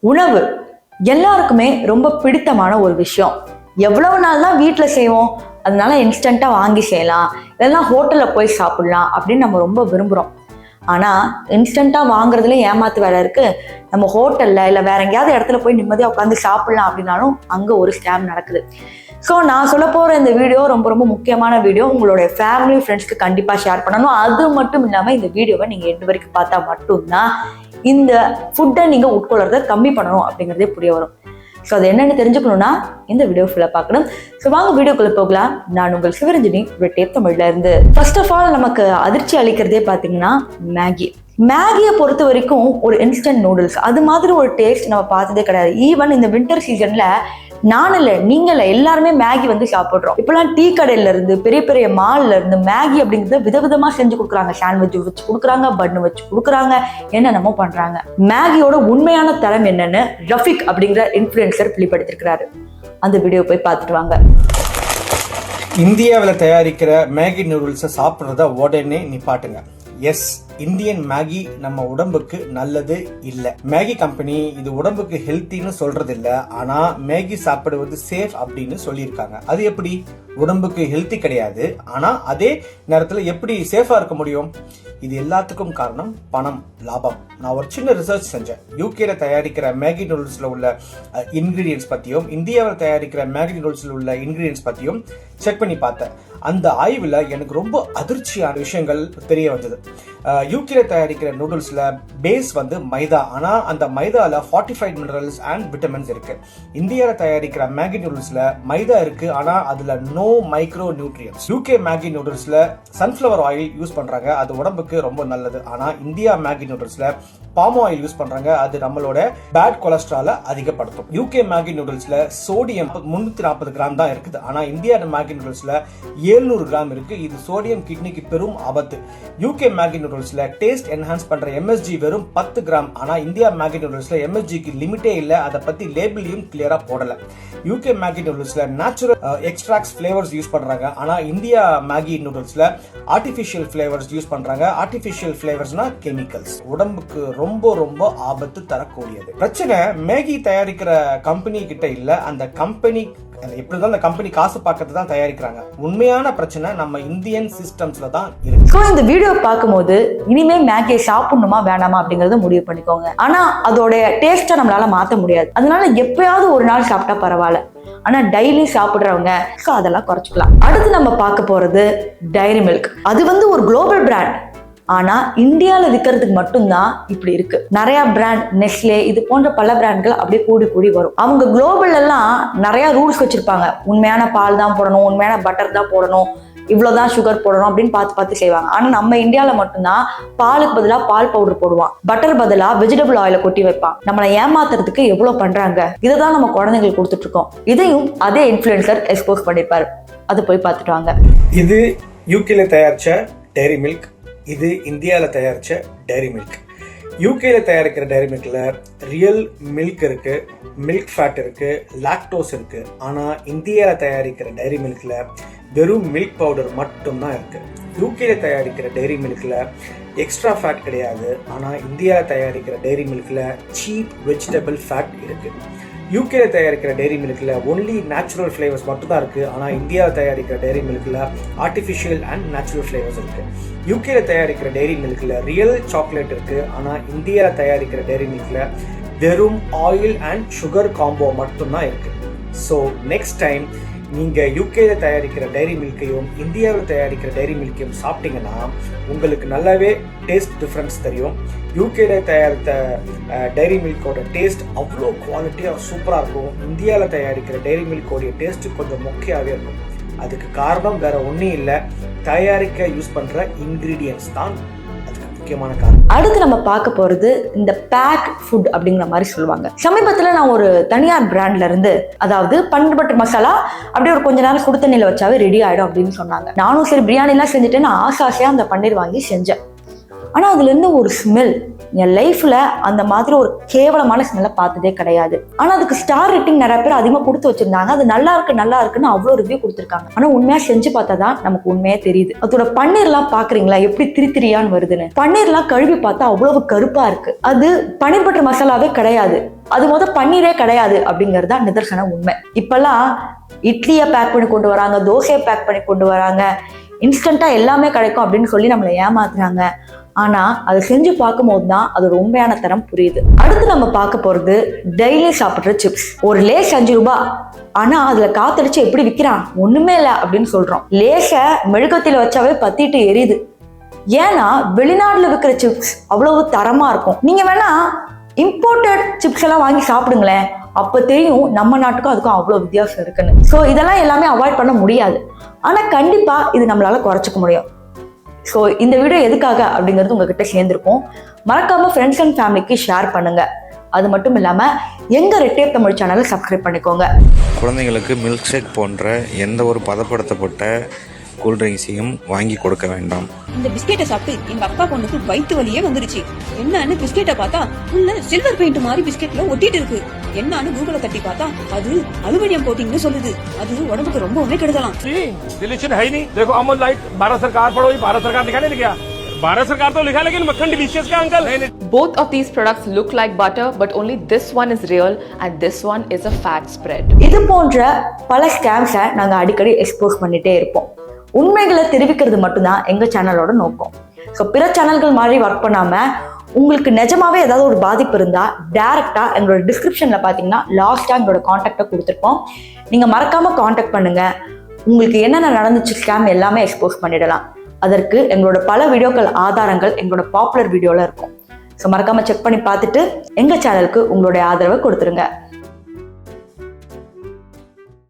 உணவு எல்லாருக்குமே ரொம்ப பிடித்தமான ஒரு விஷயம். எவ்வளவு நாள் தான் வீட்டில் செய்வோம், அதனால இன்ஸ்டண்ட்டாக வாங்கி செய்யலாம், இதெல்லாம் ஹோட்டலில் போய் சாப்பிடலாம் அப்படின்னு நம்ம ரொம்ப விரும்புகிறோம். ஆனால் இன்ஸ்டண்ட்டாக வாங்குறதுல ஏமாத்து வேலை இருக்குது. நம்ம ஹோட்டலில் இல்லை வேற எங்கேயாவது இடத்துல போய் நிம்மதியாக உட்காந்து சாப்பிடலாம் அப்படின்னாலும் அங்கே ஒரு ஸ்கேம் நடக்குது. ஸோ நான் சொல்ல போகிற இந்த வீடியோ ரொம்ப ரொம்ப முக்கியமான வீடியோ. உங்களுடைய ஃபேமிலி ஃப்ரெண்ட்ஸ்க்கு கண்டிப்பாக ஷேர் பண்ணணும். அது மட்டும் இல்லாமல் இந்த வீடியோவை நீங்கள் எண்டு வரைக்கும் பார்த்தா மட்டும்தான் இந்த ஃபுட்டை நீங்கள் உட்கொள்றதை கம்மி பண்ணணும் அப்படிங்கிறதே புரிய வரும். ஸோ அது என்னென்னு தெரிஞ்சுக்கணும்னா இந்த வீடியோ ஃபுல்லாக பார்க்கணும். ஸோ வாங்க வீடியோக்குள்ளே போகலாம். நான் உங்கள் சிவரஞ்சனி டேப் தமிழ்ல இருந்து. ஃபர்ஸ்ட் ஆஃப் ஆல் நமக்கு அதிர்ச்சி அளிக்கிறதே பார்த்தீங்கன்னா மேகியை பொறுத்த வரைக்கும் ஒரு இன்ஸ்டன்ட் நூடுல்ஸ் அது மாதிரி ஒரு டேஸ்ட் நம்ம பார்த்ததே கிடையாது. ஈவன் இந்த வின்டர் சீசன்ல நான் இல்லை நீங்க இல்லை எல்லாருமே மேகி வந்து சாப்பிட்றோம். இப்பெல்லாம் டீ கடையில இருந்து பெரிய பெரிய மால்ல இருந்து மேகி அப்படிங்கிறத விதவிதமா செஞ்சு கொடுக்குறாங்க. சாண்ட்விச் வச்சு கொடுக்குறாங்க, பன்னு வச்சு கொடுக்குறாங்க, என்னென்னமோ பண்றாங்க. மேகியோட உண்மையான தரம் என்னன்னு ரஃபிக் அப்படிங்கிற இன்ஃப்ளூயன்சர் வெளிப்படுத்திருக்கிறாரு. அந்த வீடியோ போய் பார்த்துட்டு வாங்க. இந்தியாவில் தயாரிக்கிற மேகி நூடுல்ஸை சாப்பிட்றத உடனே நிப்பாட்டுங்க. எஸ், இந்தியன் மேகி நம்ம உடம்புக்கு நல்லது இல்ல. மேகி கம்பெனி இது உடம்புக்கு ஹெல்த்தின்னு சொல்றது இல்ல, ஆனா மேகி சாப்பிடுவது சேஃப் அப்படின்னு சொல்லியிருக்காங்க. அது எப்படி உடம்புக்கு ஹெல்த்தி கிடையாது, ஆனா அதே நேரத்துல எப்படி சேஃபா இருக்க முடியும்? இது எல்லாத்துக்கும் காரணம் பணம், லாபம். நான் ஒரு சின்ன ரிசர்ச் செஞ்சேன். யூகேல தயாரிக்கிற மேகி நூடுல்ஸ்ல உள்ள இன்கிரீடியன்ஸ் பத்தியும் இந்தியாவில் தயாரிக்கிற மேகி நூடுல்ஸ்ல உள்ள இன்கிரீடியன்ஸ் பத்தியும் செக் பண்ணி பார்த்தேன். அந்த ஆய்வுல எனக்கு ரொம்ப அதிர்ச்சியான விஷயங்கள் தெரிய வந்தது. யூகேல தயாரிக்கிற நூடுல்ஸ்ல பேஸ் வந்து மைதா, ஆனா அந்த மைதால 45 மினரல்ஸ் அண்ட் விட்டமின்ஸ் இருக்கு. இந்தியாவில் தயாரிக்கிற மேகி நூடுல்ஸ்ல மைதா இருக்கு, ஆனா அதுல no micro nutrients. UK Maggi நூடுல்ஸ்ல சன்ஃபிளவர் ஆயில் யூஸ் பண்றாங்க, அது உடம்புக்கு ரொம்ப நல்லது. ஆனா இந்தியா மேகி நூடுல்ஸ்ல பாம் ஆயில் யூஸ் பண்றாங்க, அது நம்மளோட பேட் கொலஸ்ட்ரால அதிகப்படுத்தும். யூகே மேகி நூடுல்ஸ்ல சோடியம் 340 கிராம் தான் இருக்குது, ஆனா இந்தியா மேகி நூடுல்ஸ்ல 700 கிராம் இருக்கு. இது சோடியம் கிட்னிக்கு பெரும் ஆபத்து. யூகே மேகி நூடுல்ஸ்ல டேஸ்ட் என்ஹான்ஸ் பண்ற எம்எஸ்ஜி வெறும் 10 கிராம், ஆனா இந்தியா மேகி நூடுல்ஸ்ல எம்எஸ்ஜிக்கு லிமிட்டே இல்ல. அதை பத்தி லேபிளையும் கிளியரா போடல. யூகே மேகி நூடுல்ஸ்ல நேச்சுரல் எக்ஸ்ட்ராக்ட்ஸ் ஃபிளேவர்ஸ் யூஸ் பண்றாங்க, ஆனா இந்தியா மேகி நூடுல்ஸ்ல ஆர்டிபிஷியல் ஃபிளேவர்ஸ் யூஸ் பண்றாங்க. ஆர்டிபிஷியல் ஃபிளேவர்ஸ்னா கெமிக்கல்ஸ், உடம்புக்கு ரொம்ப ரொம்ப ஆபத்து தரக்கூடியது. பிரச்சனை மேகி தயாரிக்கிற கம்பெனி கிட்ட இல்ல, அந்த கம்பெனி எப்படிதான் அந்த கம்பெனி காசு பார்க்கறது தான் தயாரிக்கிறாங்க. உண்மையான பிரச்சனை நம்ம இந்தியன் சிஸ்டம்ஸ்ல தான் இருக்கு. ஸோ இந்த வீடியோ பார்க்கும்போது இனிமே மேகியை சாப்பிடணுமா வேணாமா அப்படிங்கறத முடிவு பண்ணிக்கோங்க. ஆனா அதோட டேஸ்ட்டை நம்மளால மாற்ற முடியாது. அதனால எப்பயாவது ஒரு நாள் சாப்பிட்டா பரவாயில்ல, ஆனா டெய்லி சாப்பிடுறவங்க அதெல்லாம் குறைச்சிக்கலாம். அடுத்து நம்ம பார்க்க போறது டைரி மில்க். அது வந்து ஒரு குளோபல் பிராண்ட், ஆனா இந்தியாவில் விற்கிறதுக்கு மட்டும்தான் இப்படி இருக்கு. நிறைய பிராண்ட் நெஸ்லே இது போன்ற பல பிராண்ட்கள் அப்படியே கூடி கூடி வரும். அவங்க குளோபல் எல்லாம் நிறைய ரூல்ஸ் வச்சிருப்பாங்க. உண்மையான பால் தான் போடணும், உண்மையான பட்டர் தான் போடணும், இவ்வளவுதான் சுகர் போடணும் அப்படின்னு பார்த்து செய்வாங்க. ஆனா நம்ம இந்தியாவில் மட்டும்தான் பாலுக்கு பதிலாக பால் பவுடர் போடுவான், பட்டர் பதிலா வெஜிடபிள் ஆயில கொட்டி வைப்பான். நம்மளை ஏமாத்துறதுக்கு எவ்வளவு பண்றாங்க. இதை தான் நம்ம குழந்தைங்களுக்கு கொடுத்துட்டு இருக்கோம். இதையும் அதே இன்ஃப்ளூயன்சர் எக்ஸ்போஸ் பண்ணிருப்பாரு. அது போய் பார்த்துட்டு வாங்க. இது யூகேல தயாரிச்ச டைரி மில்க், இது இந்தியாவில் தயாரித்த டைரி மில்க். யூகேல தயாரிக்கிற டைரி மில்க்ல ரியல் மில்க் இருக்கு, மில்க் ஃபேட் இருக்கு, லாக்டோஸ் இருக்கு. ஆனால் இந்தியாவில் தயாரிக்கிற டைரி மில்க்ல வெறும் மில்க் பவுடர் மட்டும்தான் இருக்கு. யூகேல தயாரிக்கிற டைரி மில்க்ல எக்ஸ்ட்ரா ஃபேட் கிடையாது, ஆனால் இந்தியாவில் தயாரிக்கிற டைரி மில்க்ல சீப் வெஜிடபிள் ஃபேட் இருக்கு. யூகேல தயாரிக்கிற டைரி மில்க்ல ஒன்லி நேச்சுரல் ஃபிளேவர்ஸ் மட்டும் தான் இருக்கு, ஆனா இந்தியாவில் தயாரிக்கிற டைரி மில்க்ல ஆர்டிஃபிஷியல் அண்ட் நேச்சுரல் ஃபிளேவர்ஸ் இருக்கு. யூகேல தயாரிக்கிற டைரி மில்க்ல ரியல் சாக்லேட் இருக்கு, ஆனா இந்தியாவில் தயாரிக்கிற டைரி மில்க்ல வெறும் ஆயில் அண்ட் சுகர் காம்போ மட்டும்தான் இருக்கு. ஸோ நெக்ஸ்ட் டைம் நீங்க யூகேல தயாரிக்கிற டைரி மில்கையும் இந்தியாவில் தயாரிக்கிற டைரி மில்கையும் சாப்பிட்டீங்கன்னா உங்களுக்கு நல்லாவே டேஸ்ட் டிஃப்ரென்ஸ் தெரியும். யூகேல தயாரித்த டைரி மில்கோட டேஸ்ட் அவ்வளோ குவாலிட்டியாக சூப்பராக இருக்கும். இந்தியாவில் தயாரிக்கிற டைரி மில்கோடைய டேஸ்ட் கொஞ்சம் மொக்கையாகவே இருக்கும். அதுக்கு காரணம் வேற ஒன்றும் இல்லை, தயாரிக்க யூஸ் பண்ற இன்கிரீடியன்ஸ் தான் அதுக்கு முக்கியமான காரணம். அடுத்து நம்ம பார்க்க போறது இந்த பேக் ஃபுட் அப்படிங்கிற மாதிரி சொல்லுவாங்க. சமீபத்துல நான் ஒரு தனியார் பிராண்ட்ல இருந்து, அதாவது பன்னீர் பட்டர் மசாலா அப்படியே ஒரு கொஞ்ச நேரம் சுடு தண்ணியில வச்சாவே ரெடி ஆயிடும் அப்படின்னு சொன்னாங்க. நானும் சரி பிரியாணி எல்லாம் செஞ்சுட்டு நான் ஆசையா அந்த பன்னீர் வாங்கி செஞ்சேன். ஆனா அதுல இருந்து ஒரு ஸ்மெல் என் லைஃப்ல அந்த மாதிரி ஒரு கேவலமான ஸ்மெல்லை பார்த்ததே கிடையாது. ஆனா அதுக்கு ஸ்டார் ரேட்டிங் நிறைய பேர் அதிகமா கொடுத்து வச்சிருந்தாங்க. அது நல்லா இருக்குன்னு அவ்வளவு ரிவ்யூ கொடுத்துருக்காங்க. ஆனா உண்மையா செஞ்சு பார்த்தா தான் நமக்கு உண்மையா தெரியுது. அதோட பன்னீர்லாம் பாக்குறீங்களா எப்படி திரியான்னு வருதுன்னு. பன்னீர்லாம் கழுவி பார்த்தா அவ்வளவு கருப்பா இருக்கு. அது பன்னீர் பட்டர் மசாலாவே கிடையாது, அது பன்னீரே கிடையாது அப்படிங்கறதா நிதர்சன உண்மை. இப்பெல்லாம் இட்லியை பேக் பண்ணி கொண்டு வராங்க, தோசையை பேக் பண்ணி கொண்டு வராங்க, இன்ஸ்டன்டா எல்லாமே கிடைக்கும் அப்படின்னு சொல்லி நம்மளை ஏமாத்துறாங்க. ஆனா அதை செஞ்சு பார்க்கும் போது தான் அது உண்மையான தரம் புரியுது. அடுத்து நம்ம பார்க்க போறது டெய்லி சாப்பிடுற சிப்ஸ். ஒரு லேஸ் 5 ரூபாய், ஆனா அதுல காத்தடிச்சு எப்படி விற்கிறான், ஒண்ணுமே இல்லை அப்படின்னு சொல்றோம். லேச மெழுகத்தில வச்சாவே பத்திட்டு எரியுது. ஏன்னா வெளிநாட்டுல விற்கிற சிப்ஸ் அவ்வளவு தரமா இருக்கும். நீங்க வேணா இம்போர்ட்டட் சிப்ஸ் எல்லாம் வாங்கி சாப்பிடுங்களேன், அப்ப தெரியும் நம்ம நாட்டுக்கும் அதுக்கும் அவ்வளவு வித்தியாசம் இருக்குன்னு. ஸோ இதெல்லாம் எல்லாமே அவாய்ட் பண்ண முடியாது, ஆனா கண்டிப்பா இது நம்மளால குறைச்சிக்க முடியும். ஸோ இந்த வீடியோ எதுக்காக அப்படிங்கிறது உங்ககிட்ட சேர்ந்துருக்கும். மறக்காம ஃப்ரெண்ட்ஸ் அண்ட் ஃபேமிலிக்கு ஷேர் பண்ணுங்க. அது மட்டும் இல்லாம எங்க ரெட் டேப் தமிழ் சேனலை சப்ஸ்கிரைப் பண்ணிக்கோங்க. குழந்தைங்களுக்கு மில்க் ஷேக் போன்ற எந்த ஒரு பதப்படுத்தப்பட்ட கூல்ட்ரிங்க்ஸையும் வாங்கி கொடுக்க வேண்டாம். இந்த பிஸ்கெட்டை சாப்பிட்டு எங்க அக்கா பொண்ணுக்கு வயிற்று வலியே வந்துருச்சு. என்னன்னு பிஸ்கெட்டை பார்த்தா உள்ள சில்வர் பெயிண்ட் மாதிரி பிஸ்கெட்ல ஒட்டிட்டு இருக்கு. என்னன்னு கூகுள தட்டி பார்த்தா அது அலுமினியம் கோட்டிங்னு சொல்லுது. அது உடம்புக்கு ரொம்பவே கெடுதலாம். डिलीशियस है ही नहीं। देखो अमूल लाइट भारत सरकार पढ़ो, भारत सरकार लिखा नहीं लिखा, भारत सरकार तो लिखा लेकिन मक्खन डिलीशियस का uncle. Both of these products look like butter, but only this one is real and this one is a fat spread. இது போன்ற பல ஸ்கேம்ஸை நாங்க அடிக்கடி எக்ஸ்போஸ் பண்ணிட்டே இருப்போம். உண்மைகளை தெரிவிக்கிறது மட்டும்தான் எங்க சேனலோட நோக்கம். ஸோ பிற சேனல்கள் மாதிரி ஒர்க் பண்ணாம உங்களுக்கு நிஜமாவே ஏதாவது ஒரு பாதிப்பு இருந்தா டைரக்டா எங்களோட டிஸ்கிரிப்ஷன்ல பாத்தீங்கன்னா லாஸ்டா எங்களோட கான்டாக்டை கொடுத்துருப்போம். நீங்க மறக்காம கான்டாக்ட் பண்ணுங்க. உங்களுக்கு என்னென்ன நடந்துச்சு ஸ்கேம் எல்லாமே எக்ஸ்போஸ் பண்ணிடலாம். அதற்கு எங்களோட பல வீடியோக்கள் ஆதாரங்கள் எங்களோட பாப்புலர் வீடியோல இருக்கும். ஸோ மறக்காம செக் பண்ணி பார்த்துட்டு எங்க சேனலுக்கு உங்களுடைய ஆதரவை கொடுத்துருங்க.